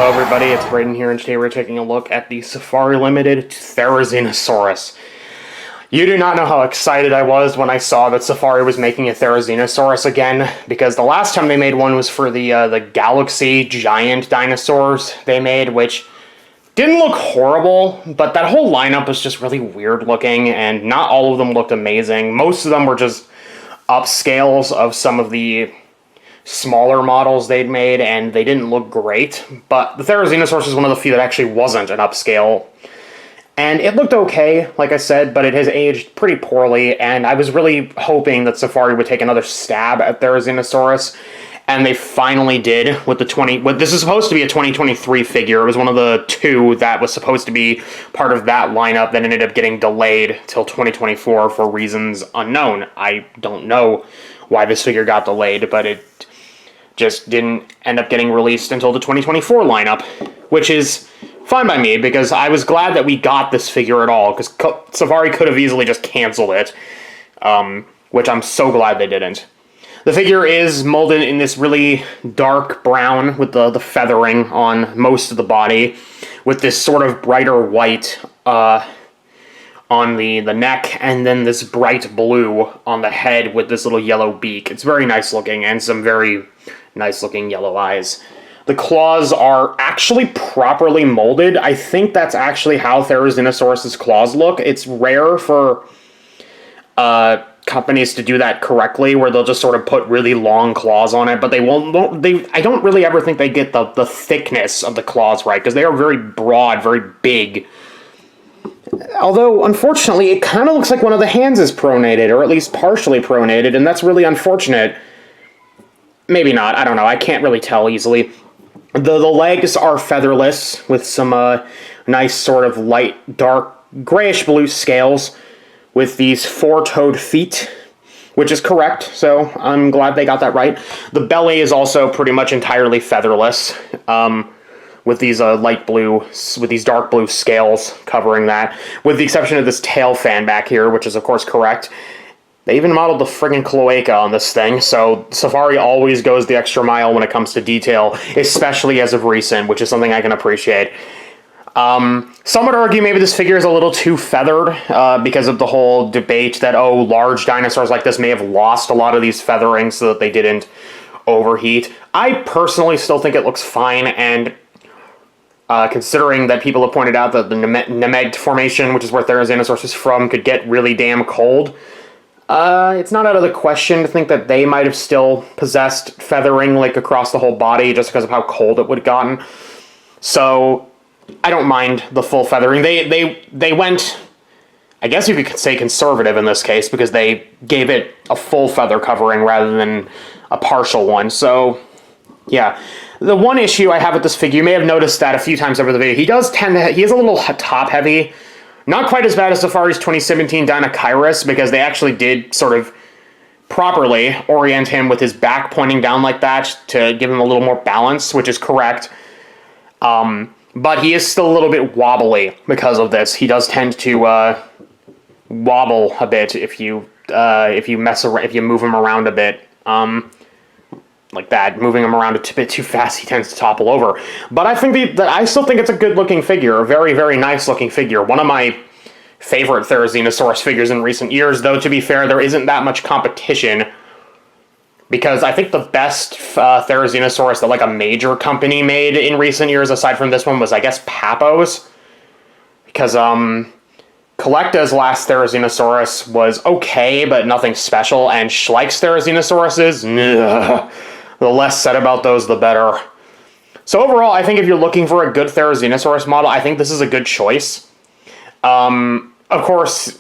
Hello everybody, it's Braden here, and today we're taking a look at the Safari Ltd Therizinosaurus. You do not know how excited I was when I saw that Safari was making a Therizinosaurus again, because the last time they made one was for the Galaxy giant dinosaurs they made, which didn't look horrible, but that whole lineup was just really weird looking, and not all of them looked amazing. Most of them were just upscales of some of the smaller models they'd made, and they didn't look great, but the Therizinosaurus is one of the few that actually wasn't an upscale. And it looked okay, like I said, but it has aged pretty poorly, and I was really hoping that Safari would take another stab at Therizinosaurus, and they finally did with the this is supposed to be a 2023 figure. It was one of the two that was supposed to be part of that lineup that ended up getting delayed till 2024 for reasons unknown. I don't know why this figure got delayed, but it just didn't end up getting released until the 2024 lineup, which is fine by me, because I was glad that we got this figure at all, because Safari could have easily just canceled it, which I'm so glad they didn't. The figure is molded in this really dark brown with the feathering on most of the body, with this sort of brighter white on the neck, and then this bright blue on the head with this little yellow beak. It's very nice looking, and some very nice looking yellow eyes. The claws are actually properly molded. I think that's actually how Therizinosaurus' claws look. It's rare for companies to do that correctly, where they'll just sort of put really long claws on it, but they won't. I don't really ever think they get the thickness of the claws right, because they are very broad, very big. Although, unfortunately, it kind of looks like one of the hands is pronated, or at least partially pronated, and that's really unfortunate. Maybe not, I don't know, I can't really tell easily. The legs are featherless, with some nice sort of light, dark, grayish-blue scales, with these four-toed feet, which is correct, so I'm glad they got that right. The belly is also pretty much entirely featherless, with these light blue, with these dark blue scales covering that, with the exception of this tail fan back here, which is of course correct. They even modeled the friggin' cloaca on this thing, so Safari always goes the extra mile when it comes to detail, especially as of recent, which is something I can appreciate. Some would argue maybe this figure is a little too feathered, because of the whole debate that, oh, large dinosaurs like this may have lost a lot of these featherings so that they didn't overheat. I personally still think it looks fine, and considering that people have pointed out that the Nemegt Formation, which is where Therizinosaurus is from, could get really damn cold, it's not out of the question to think that they might have still possessed feathering like across the whole body just because of how cold it would have gotten. So I don't mind the full feathering. They went, I guess you could say, conservative in this case, because they gave it a full feather covering rather than a partial one. So yeah. The one issue I have with this figure, you may have noticed that a few times over the video, he is a little top heavy. Not quite as bad as Safari's 2017 Dinosaurus, because they actually did sort of properly orient him with his back pointing down like that to give him a little more balance, which is correct. But he is still a little bit wobbly because of this. He does tend to wobble a bit if you move him around a bit. Like that, moving him around a bit too fast, he tends to topple over. But I think I still think it's a good-looking figure, a very, very nice-looking figure. One of my favorite Therizinosaurus figures in recent years, though, to be fair, there isn't that much competition, because I think the best Therizinosaurus that, like, a major company made in recent years, aside from this one, was, I guess, Papo's. Because, Collecta's last Therizinosaurus was okay, but nothing special, and Schleich's Therizinosaurus the less said about those, the better. So overall, I think if you're looking for a good Therizinosaurus model, I think this is a good choice. Of course,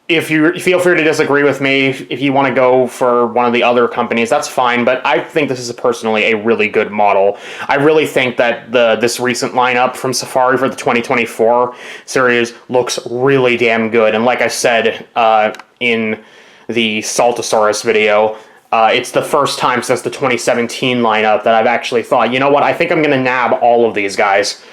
if you feel free to disagree with me, if you want to go for one of the other companies, that's fine, but I think this is personally a really good model. I really think that this recent lineup from Safari for the 2024 series looks really damn good, and like I said in the Saltosaurus video, it's the first time since the 2017 lineup that I've actually thought, you know what, I think I'm going to nab all of these guys.